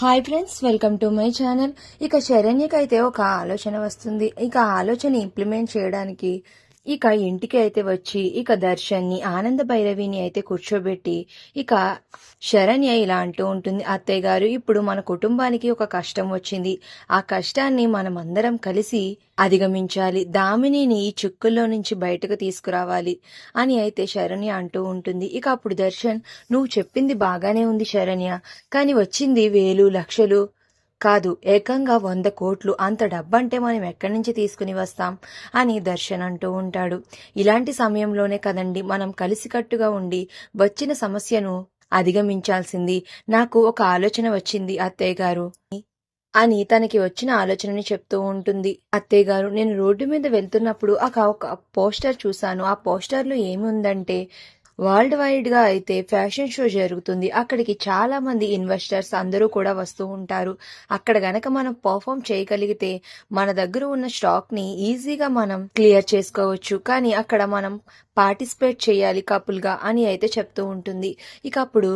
Hi friends, welcome to my channel. ఇక శరణ్యకైతే ఒక ఆలోచన వస్తుంది. ఇక ఆలోచన ఇంప్లిమెంట్ చేయడానికి ఇక ఇంటికి అయితే వచ్చి ఇక దర్శన్ని, ఆనంద భైరవిని అయితే కూర్చోబెట్టి ఇక శరణ్య ఇలా అంటూ ఉంటుంది. అత్తయ్య గారు, ఇప్పుడు మన కుటుంబానికి ఒక కష్టం వచ్చింది. ఆ కష్టాన్ని మనం అందరం కలిసి అధిగమించాలి. దామినిని ఈ చిక్కుల్లో నుంచి బయటకు తీసుకురావాలి అని అయితే శరణ్య అంటూ ఉంటుంది. ఇక అప్పుడు దర్శన్, నువ్వు చెప్పింది బాగానే ఉంది శరణ్య, కానీ వచ్చింది వేలు లక్షలు కాదు, ఏకంగా 100 కోట్లు. అంత డబ్బంటే మనం ఎక్కడి నుంచి తీసుకుని వస్తాం అని దర్శన్ అంటూ ఉంటాడు. ఇలాంటి సమయంలోనే కదండి మనం కలిసికట్టుగా ఉండి వచ్చిన సమస్యను అధిగమించాల్సింది. నాకు ఒక ఆలోచన వచ్చింది అత్తయ్య గారు అని తనకి వచ్చిన ఆలోచనని చెప్తూ ఉంటుంది. అత్తయ్య గారు, నేను రోడ్డు మీద వెళ్తున్నప్పుడు ఒక పోస్టర్ చూశాను. ఆ పోస్టర్లో ఏమి ఉందంటే, వరల్డ్ వైడ్ గా అయితే ఫ్యాషన్ షో జరుగుతుంది. అక్కడికి చాలా మంది ఇన్వెస్టర్స్ అందరూ కూడా వస్తూ ఉంటారు. అక్కడ గనక మనం పర్ఫామ్ చేయగలిగితే మన దగ్గర ఉన్న స్టాక్ ని ఈజీగా మనం క్లియర్ చేసుకోవచ్చు. కానీ అక్కడ మనం పార్టిసిపేట్ చేయాలి కపుల్ గా అని అయితే చెప్తూ ఉంటుంది. ఇక అప్పుడు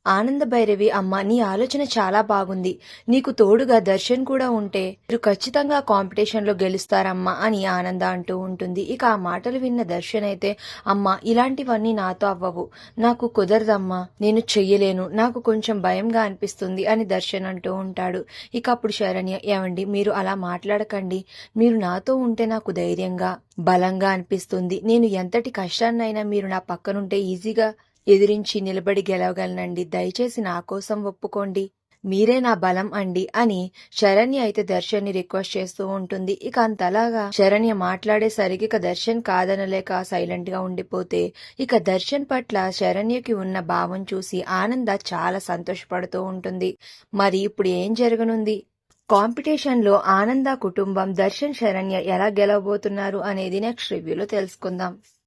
ఆనంద భైరవి, అమ్మ నీ ఆలోచన చాలా బాగుంది. నీకు తోడుగా దర్శన్ కూడా ఉంటే మీరు ఖచ్చితంగా కాంపిటీషన్ లో గెలుస్తారమ్మా అని ఆనంద అంటూ ఉంటుంది. ఇక ఆ మాటలు విన్న దర్శన్ అయితే, అమ్మ ఇలాంటివన్నీ నాతో అవ్వవు, నాకు కుదరదమ్మా, నేను చెయ్యలేను, నాకు కొంచెం భయంగా అనిపిస్తుంది అని దర్శన్ అంటూ ఉంటాడు. ఇక అప్పుడు శరణ్య, ఏమండి మీరు అలా మాట్లాడకండి, మీరు నాతో ఉంటే నాకు ధైర్యంగా బలంగా అనిపిస్తుంది. నేను ఎంతటి కష్టాన్నైనా మీరు నా పక్కనుంటే ఈజీగా ఎదిరించి నిలబడి గెలవగలనండి. దయచేసి నా కోసం ఒప్పుకోండి, మీరే నా బలం అండి అని శరణ్య అయితే దర్శన్ ని రిక్వెస్ట్ చేస్తూ ఉంటుంది. ఇక అంతలాగా శరణ్య మాట్లాడేసరికి ఇక దర్శన్ కాదనలేక సైలెంట్ గా ఉండిపోతే, ఇక దర్శన్ పట్ల శరణ్యకి ఉన్న భావం చూసి ఆనంద చాలా సంతోషపడుతూ ఉంటుంది. మరి ఇప్పుడు ఏం జరగనుంది? కాంపిటీషన్ లో ఆనంద కుటుంబం, దర్శన్, శరణ్య ఎలా గెలవబోతున్నారు అనేది నెక్స్ట్ రివ్యూలో తెలుసుకుందాం.